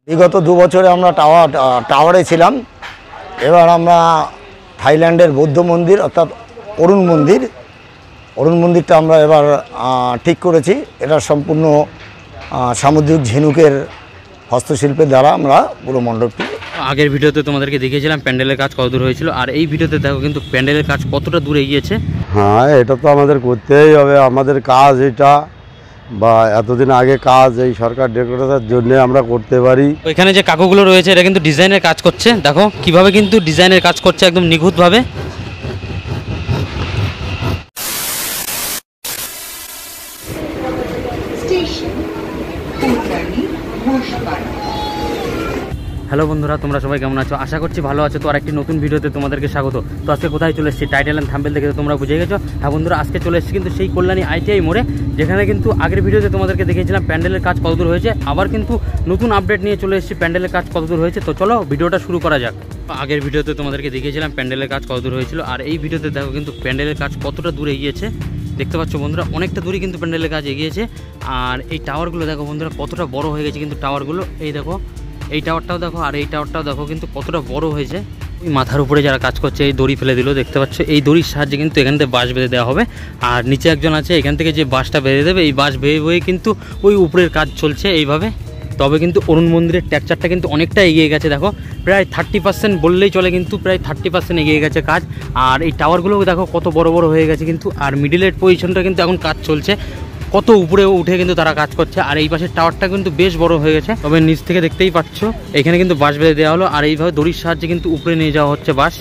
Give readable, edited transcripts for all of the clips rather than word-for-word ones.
বিগত 2 বছরে আমরা টাওয়ারে ছিলাম। এবার আমরা থাইল্যান্ডের বৌদ্ধ মন্দির অর্থাৎ অরুণ মন্দিরটা আমরা এবার ঠিক করেছি। এটা সম্পূর্ণ সামুদ্রিক ঝিনুকের হস্তশিল্পের দ্বারা আমরা পুরো মণ্ডপটি। আগের ভিডিওতে তোমাদেরকে দেখিয়েছিলাম প্যান্ডেলের কাজ কত দূর হয়েছিল, আর এই ভিডিওতে দেখো কিন্তু প্যান্ডেলের কাজ কতটা দূর এগিয়েছে। হ্যাঁ, এটা তো আমাদের করতেই হবে, আমাদের কাজ এটা, বা এতদিন আগে কাজ এই সরকার ডেকোরেশনের জন্য আমরা করতে পারি। এখানে যে কাকুগুলো রয়েছে এটা কিন্তু ডিজাইনের কাজ করছে, দেখো কিভাবে কিন্তু ডিজাইনের কাজ করছে একদম নিখুঁতভাবে। হ্যালো বন্ধুরা, তোমরা সবাই কেমন আছো? আশা করছি ভালো আছো। তো আর একটি নতুন ভিডিওতে তোমাদেরকে স্বাগত। তো আজকে কোথায় চলে এসেছি, টাইটেল অ্যান্ড থাম্বনেল দেখে তোমরা বুঝে গেছো। হ্যাঁ বন্ধুরা, আজকে চলে এসেছি কিন্তু সেই কল্যাণী ITI মোড়ে, যেখানে কিন্তু আগের ভিডিওতে তোমাদেরকে দেখিয়েছিলাম প্যান্ডেলের কাজ কতদূর হয়েছে। আবার কিন্তু নতুন আপডেট নিয়ে চলে এসেছি প্যান্ডেলের কাজ কতদূর হয়েছে। তো চলো ভিডিওটা শুরু করা যাক। আগের ভিডিওতে তোমাদেরকে দেখিয়েছিলাম প্যান্ডেলের কাজ কতদূর হয়েছিল, আর এই ভিডিওতে দেখো কিন্তু প্যান্ডেলের কাজ কতটা দূর এগিয়েছে। দেখতে পাচ্ছ বন্ধুরা, অনেকটা দূরে কিন্তু প্যান্ডেলের কাজ এগিয়েছে। আর এই টাওয়ারগুলো দেখো বন্ধুরা কতটা বড় হয়ে গেছে কিন্তু টাওয়ারগুলো। এই দেখো এই টাওয়ারটাও দেখো, আর এই টাওয়ারটাও দেখো কিন্তু কতটা বড় হয়েছে। ওই মাথার উপরে যারা কাজ করছে এই দড়ি ফেলে দিল, দেখতে পাচ্ছ। এই দড়ির সাহায্যে কিন্তু এখান থেকে বাঁশ বেঁধে দেওয়া হবে, আর নিচে একজন আছে এখান থেকে যে বাঁশটা বেঁধে দেবে, এই বাঁশ বেয়ে বয়ে কিন্তু ওই উপরের কাজ চলছে এইভাবে। তবে কিন্তু অরুণ মন্দিরের টেক্সচারটা কিন্তু অনেকটা এগিয়ে গেছে, দেখো প্রায় 30% বললেই চলে, কিন্তু প্রায় 30% এগিয়ে গেছে কাজ। আর এই টাওয়ারগুলো দেখো কত বড় বড় হয়ে গেছে কিন্তু। আর মিডিলের পজিশনটা কিন্তু এখন কাজ চলছে, কত উপরে উঠে কিন্তু তারা কাজ করছে। আর এই পাশের টাওয়ারটা কিন্তু বেশ বড় হয়ে গেছে। তবে নিচ থেকে দেখতেই পাচ্ছ এখানে কিন্তু বাঁশ বেঁধে দেওয়া হলো, আর এইভাবে দড়ির সাহায্যে কিন্তু উপরে নিয়ে যাওয়া হচ্ছে বাঁশ।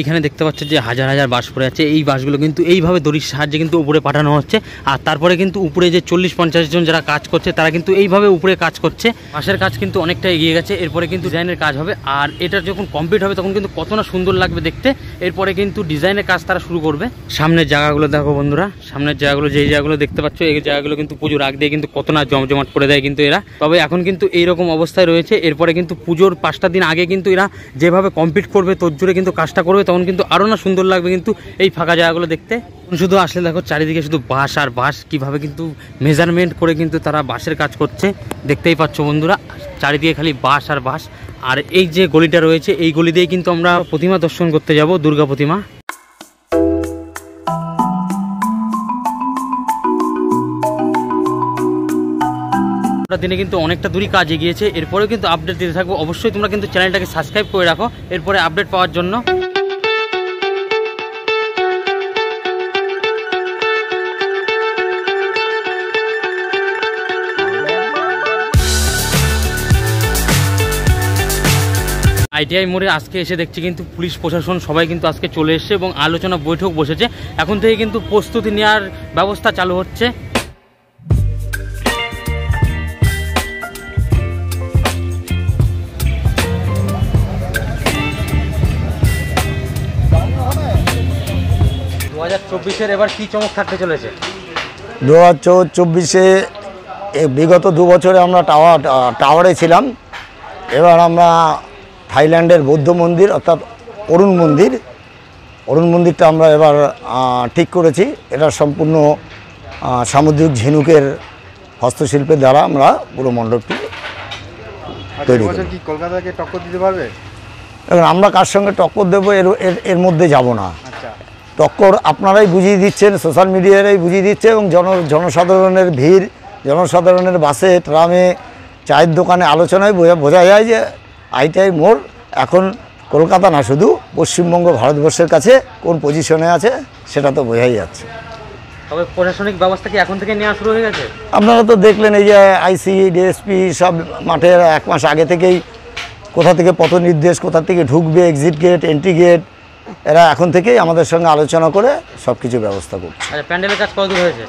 এইখানে দেখতে পাচ্ছ যে হাজার হাজার বাঁশ পড়ে আছে। এই বাঁশগুলো কিন্তু এইভাবে দড়ির সাহায্যে কিন্তু উপরে পাঠানো হচ্ছে। আর তারপরে কিন্তু উপরে যে 40-50 জন যারা কাজ করছে তারা কিন্তু এইভাবে উপরে কাজ করছে। বাঁশের কাজ কিন্তু অনেকটা এগিয়ে গেছে। এরপরে কিন্তু ডিজাইনের কাজ হবে, আর এটা যখন কমপ্লিট হবে তখন কিন্তু কত না সুন্দর লাগবে দেখতে। এরপরে কিন্তু ডিজাইনের কাজ তারা শুরু করবে। সামনের জায়গাগুলো দেখো বন্ধুরা, সামনের জায়গাগুলো যেই জায়গাগুলো দেখতে পাচ্ছ, এই জায়গাগুলো কিন্তু পুজোর আগ দিয়ে কিন্তু কত না জমজমাট করে দেয় কিন্তু এরা। তবে এখন কিন্তু এইরকম অবস্থায় রয়েছে। এরপরে কিন্তু পুজোর 5টা দিন আগে কিন্তু এরা যেভাবে কমপ্লিট করবে, তোর জোরে কিন্তু কাজটা করবে, তখন কিন্তু আরো না সুন্দর লাগবে কিন্তু এই ফাঁকা জায়গাগুলো দেখতে। শুধু আসলে দেখো চারিদিকে শুধু বাঁশ আর বাঁশ, কিভাবে কিন্তু মেজারমেন্ট করে কিন্তু তারা বাঁশের কাজ করছে, দেখতেই পাচ্ছ বন্ধুরা। চারিদিকে খালি বাঁশ আর বাঁশ। আর এই যে গলিটা রয়েছে, এই গলি দিয়ে কিন্তু আমরা প্রতিমা দর্শন করতে যাব, দুর্গা প্রতিমা। দিনে কিন্তু অনেকটা দূরই কাজ এগিয়েছে। এরপরেও কিন্তু আপডেট দিতে থাকবো। অবশ্যই তোমরা কিন্তু চ্যানেলটাকে সাবস্ক্রাইব করে রাখো এরপরে আপডেট পাওয়ার জন্য। ITI মোড়ে আজকে এসে দেখছি কিন্তু পুলিশ প্রশাসন সবাই কিন্তু আজকে চলে এসছে এবং আলোচনা বৈঠক বসেছে। এখন থেকে কিন্তু প্রস্তুতি নেওয়ার ব্যবস্থা চালু হচ্ছে। এবার কি চমক থাকতে চলেছে 2024-এ? বিগত 2 বছরে আমরা টাওয়ারে ছিলাম। এবার আমরা থাইল্যান্ডের বৌদ্ধ মন্দির অর্থাৎ অরুণ মন্দিরটা আমরা এবার ঠিক করেছি। এটা সম্পূর্ণ সামুদ্রিক ঝিনুকের হস্তশিল্পের দ্বারা আমরা পুরো মণ্ডপটি তৈরি করি। কি কলকাতাকে টক্কর দিতে পারবে? এখন আমরা কার সঙ্গে টক্কর দেবো এর মধ্যে যাব না। টক্কর আপনারাই বুঝিয়ে দিচ্ছেন, সোশ্যাল মিডিয়ারাই বুঝিয়ে দিচ্ছে, এবং জনসাধারণের ভিড়, জনসাধারণের বাসে, ট্রামে, চায়ের দোকানে আলোচনায় বোঝা যায় যে ITI মোড় এখন কলকাতা না, শুধু পশ্চিমবঙ্গ, ভারতবর্ষের কাছে কোন পজিশনে আছে সেটা তো বোঝাই যাচ্ছে। তবে প্রশাসনিক ব্যবস্থা কি এখন থেকে নেওয়া শুরু হয়ে গেছে? আপনারা তো দেখলেন এই যে IC, DSP সব মাঠে 1 মাস আগে থেকেই কোথা থেকে পথ নির্দেশ, কোথা থেকে ঢুকবে, এক্সিট গেট, এন্ট্রি গেট, এরা এখন থেকেই আমাদের সঙ্গে আলোচনা করে সব কিছু ব্যবস্থা করছে। আচ্ছা, প্যান্ডেলের কাজ কতদূর হয়েছে?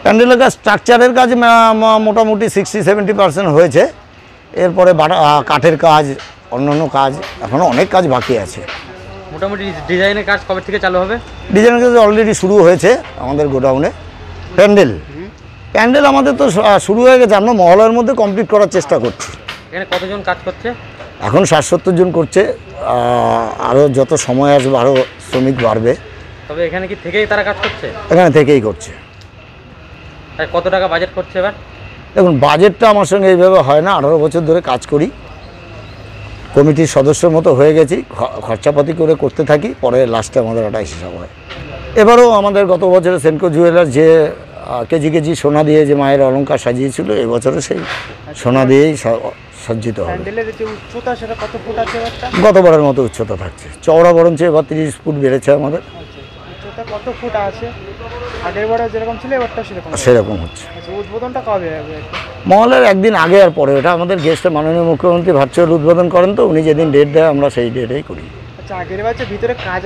প্যান্ডেলের কাজ, স্ট্রাকচারের কাজ মোটামুটি 60-70% হয়েছে। এরপরে কাঠের কাজ, অন্যান্য কাজ, এখনও অনেক কাজ বাকি আছে। মোটামুটি ডিজাইনের কাজ কবে থেকে চালু হবে? ডিজাইনের কাজ অলরেডি শুরু হয়েছে আমাদের গোডাউনে। প্যান্ডেল প্যান্ডেল আমাদের তো শুরু হয়ে গেছে, আমরা মহলার মধ্যে কমপ্লিট করার চেষ্টা করছি। এখানে কতজন কাজ করছে? এখন 60-70 জন করছে, আরও যত সময় আসবে আরও শ্রমিক বাড়বে। তবে এখানে কি থেকেই তারা কাজ করছে? এখানে থেকেই করছে। তাই কত টাকা বাজেট করছে এবার? দেখুন, বাজেটটা আমার সঙ্গে এইভাবে হয় না, 18 বছর ধরে কাজ করি, কমিটির সদস্যের মতো হয়ে গেছি, খরচাপাতি করে করতে থাকি, পরে লাস্টে আমাদের ওটাই হিসাব হয়। এবারেও আমাদের গত বছরে সেনকো জুয়েলার্স যে কেজি কেজি সোনা দিয়ে যে মায়ের অলংকার সাজিয়েছিল, এবছরও সেই সোনা দিয়েই সজ্জিত হবে। উচ্চতা সেটা কত ফুট আছে? গতবারের মতো উচ্চতা থাকছে, চওড়া বরঞ্চ এবার 30 ফুট বেড়েছে আমাদের। উচ্চতা কত ফুট আছে? আগের বারে যেরকম ছিল এবারটা সেরকম হচ্ছে। উদ্বোধনটা কবে হবে? মহলের একদিন আগে আর পরে, এটা আমাদের গেস্টে মাননীয় মুখ্যমন্ত্রী ভার্চুয়াল উদ্বোধন করেন, তো উনি যেদিন ডেট দেয় আমরা সেই ডেটেই করি। আচ্ছা, আগের বার যে ভিতরে কাজ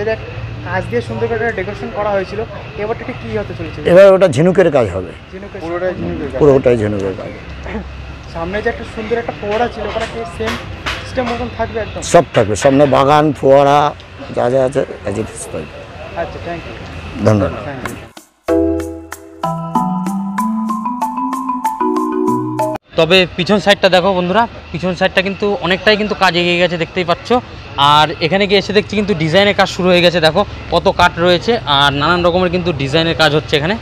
দিয়ে সুন্দর করে ডেকোরেশন করা হয়েছিল, এবারটা কি হতে চলেছে? এবার ওটা ঝিনুকের কাজ হবে, পুরোটাই ঝিনুকের কাজ। সামনে যে একটা সুন্দর একটা ফোয়ারা ছিল, ওখানে কি সেম সিস্টেম মতন থাকবে? একদম সব থাকবে, সামনে বাগান, ফোয়ারা যা যা আছে অ্যাজ ইট ইজ থাকবে। আচ্ছা, থ্যাংক ইউ, ধন্যবাদ। Thank you. তবে পিছন সাইডটা দেখো বন্ধুরা, পিছন সাইডটা কিন্তু অনেকটাই কিন্তু কাজ এগিয়ে গেছে, দেখতেই পাচ্ছ। আর এখানে গিয়ে এসে দেখছি কিন্তু ডিজাইনের কাজ শুরু হয়ে গেছে, দেখো কত কাঠ রয়েছে আর নানান রকমের কিন্তু ডিজাইনের কাজ হচ্ছে এখানে।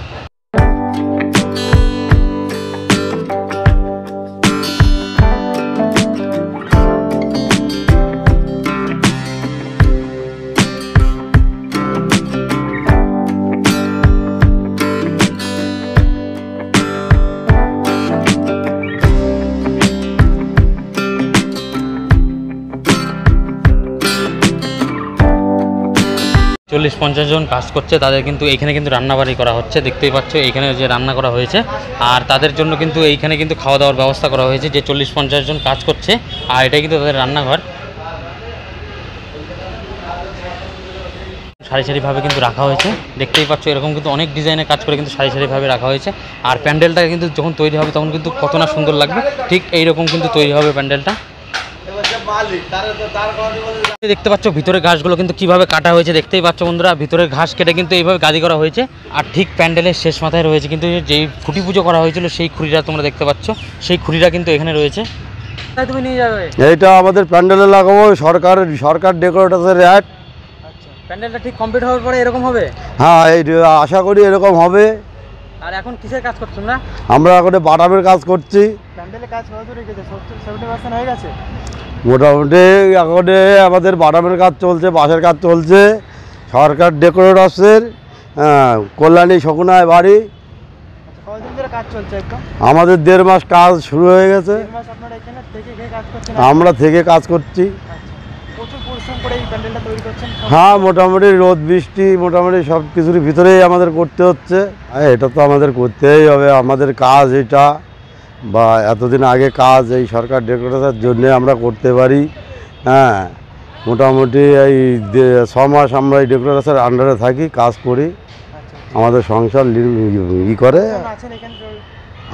চল্লিশ 50 জন কাজ করছে, তাদের কিন্তু এইখানে কিন্তু রান্নাবাড়ি করা হচ্ছে, দেখতেই পাচ্ছ এইখানে যে রান্না করা হয়েছে। আর তাদের জন্য কিন্তু এইখানে কিন্তু খাওয়া দাওয়ার ব্যবস্থা করা হয়েছে, যে 40-50 জন কাজ করছে। আর এটাই কিন্তু তাদের রান্নাঘর। সারি সারিভাবে কিন্তু রাখা হয়েছে, দেখতেই পাচ্ছ এরকম কিন্তু অনেক ডিজাইনের কাজ করে কিন্তু সারি সারিভাবে রাখা হয়েছে। আর প্যান্ডেলটা কিন্তু যখন তৈরি হবে তখন কিন্তু কত না সুন্দর লাগবে, ঠিক এইরকম কিন্তু তৈরি হবে প্যান্ডেলটা। দেখতে পাচ্ছ ভিতরে ঘাসগুলো কিন্তু কিভাবে কাটা হয়েছে, দেখতেই পাচ্ছ বন্ধুরা, ভিতরের ঘাস কেটে কিন্তু এইভাবে গাদি করা হয়েছে। আর ঠিক প্যান্ডেলের শেষ মাথায় রয়েছে কিন্তু যেই খুঁটি পুজো করা হয়েছিল সেই খুঁড়িটা তোমরা দেখতে পাচ্ছ, সেই খুঁড়িটা কিন্তু এখানে রয়েছে। তাই তুমি নিয়ে যাবে? এইটা আমাদের প্যান্ডেলে লাগাবো, সরকার ডেকোরেটরের অ্যাড। আচ্ছা, প্যান্ডেলটা ঠিক কমপ্লিট হওয়ার পরে এরকম হবে? হ্যাঁ, এই আশা করি এরকম হবে। আর এখন কিসের কাজ করছো না? আমরা এখন বাটামের কাজ করছি। প্যান্ডেলের কাজ কত দূরে গেছে? 70% হয়ে গেছে মোটামুটি। এখন আমাদের বাটামের কাজ চলছে, বাঁশের কাজ চলছে, সরকার ডেকোরেটরসের কল্যাণী শকুনায় বাড়ি। আচ্ছা, কতদিন ধরে কাজ চলছে? একদম আমাদের 1.5 মাস কাজ শুরু হয়ে গেছে। 1.5 মাস আপনারা এখানে থেকে কাজ করছেন? আমরা থেকে কাজ করছি। প্রচুর পরিশ্রম করে এই প্যান্ডেলটা তৈরি করছেন? হ্যাঁ, মোটামুটি রোদ বৃষ্টি মোটামুটি সব কিছুর ভিতরেই আমাদের করতে হচ্ছে। এটা তো আমাদের করতেই হবে, আমাদের কাজ এটা, বা এতদিন আগে কাজ এই সরকার ডেকোরেটরের জন্য আমরা করতে পারি। হ্যাঁ, মোটামুটি এই 6 মাস আমরা এই ডেকোরেটরের আন্ডারে থাকি, কাজ করি, আমাদের সংসার ই করে। আছেন এখানে?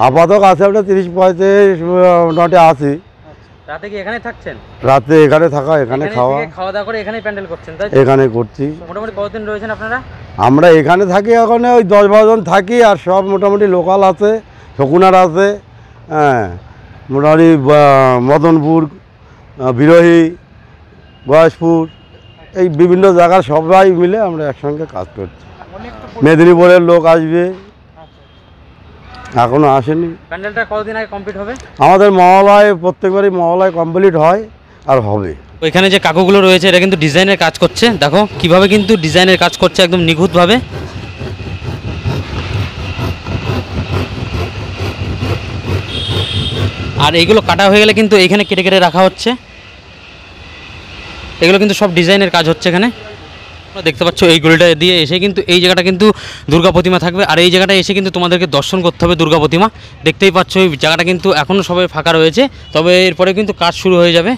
আপাতত আছে আমরা 30-35 মোটামুটি আছি। রাতে কি এখানে থাকছেন? রাতে এখানে থাকা, এখানে খাওয়া দাওয়া করে এখানেই প্যান্ডেল করছেন, তাই? এখানে করছি। মোটামুটি কতদিন রয়েছেন আপনারা? আমরা এখানে থাকি এখন ওই 10-12 জন থাকি, আর সব মোটামুটি লোকাল আছে, শকুনার আছে, হ্যাঁ, মোটামুটি মদনপুর, বিরোহী, গয়েশপুর, এই বিভিন্ন জায়গার সবাই মিলে আমরা একসঙ্গে কাজ করছি। মেদিনীপুরের লোক আসবে, এখনো আসেনি। প্যান্ডেলটা কতদিন আগে কমপ্লিট হবে? আমাদের মহলায় প্রত্যেকবারই মহলায় কমপ্লিট হয় আর হবে। ওইখানে যে কাকুগুলো রয়েছে এরা কিন্তু ডিজাইনের কাজ করছে, দেখো কিভাবে কিন্তু ডিজাইনের কাজ করছে একদম নিখুঁতভাবে। আর এইগুলো কাটা হয়ে গেলে কিন্তু এইখানে কেটে কেটে রাখা হচ্ছে, এগুলো কিন্তু সব ডিজাইনের কাজ হচ্ছে এখানে। দেখতে পাচ্ছ এই গলিটা দিয়ে এসে কিন্তু এই জায়গাটা কিন্তু দুর্গা প্রতিমা থাকবে, আর এই জায়গাটা এসে কিন্তু তোমাদেরকে দর্শন করতে হবে দুর্গা প্রতিমা। দেখতেই পাচ্ছ এই জায়গাটা কিন্তু এখনও সবাই ফাঁকা রয়েছে, তবে এরপরে কিন্তু কাজ শুরু হয়ে যাবে।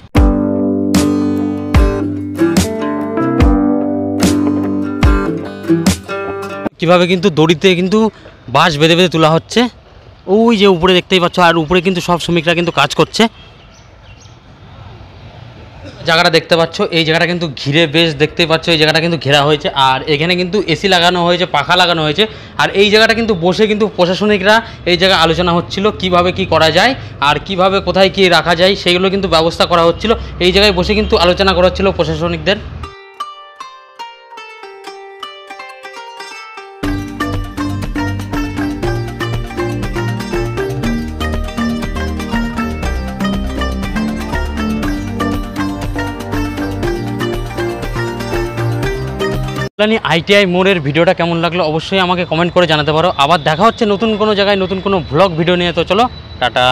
কিভাবে কিন্তু দড়িতে কিন্তু বাঁশ বেঁধে বেঁধে তোলা হচ্ছে, ওই যে উপরে দেখতেই পাচ্ছ, আর উপরে কিন্তু সব শ্রমিকরা কিন্তু কাজ করছে। জায়গাটা দেখতে পাচ্ছ, এই জায়গাটা কিন্তু ঘিরে বেশ দেখতে পাচ্ছ, এই জায়গাটা কিন্তু ঘেরা হয়েছে আর এখানে কিন্তু এসি লাগানো হয়েছে, পাখা লাগানো হয়েছে। আর এই জায়গাটা কিন্তু বসে কিন্তু প্রশাসনিকরা এই জায়গায় আলোচনা হচ্ছিল কিভাবে কি করা যায় আর কিভাবে কোথায় কি রাখা যায় সেইগুলো কিন্তু ব্যবস্থা করা হচ্ছিল। এই জায়গায় বসে কিন্তু আলোচনা করা হচ্ছিল প্রশাসনিকদের। কল্যাণী আইটিআই মোড়ের ভিডিওটা কেমন লাগলো অবশ্যই আমাকে কমেন্ট করে জানাতে পারো। আবার দেখা হচ্ছে নতুন কোনো জায়গায় নতুন কোনো ভ্লগ ভিডিও নিয়ে। তো চলো টাটা।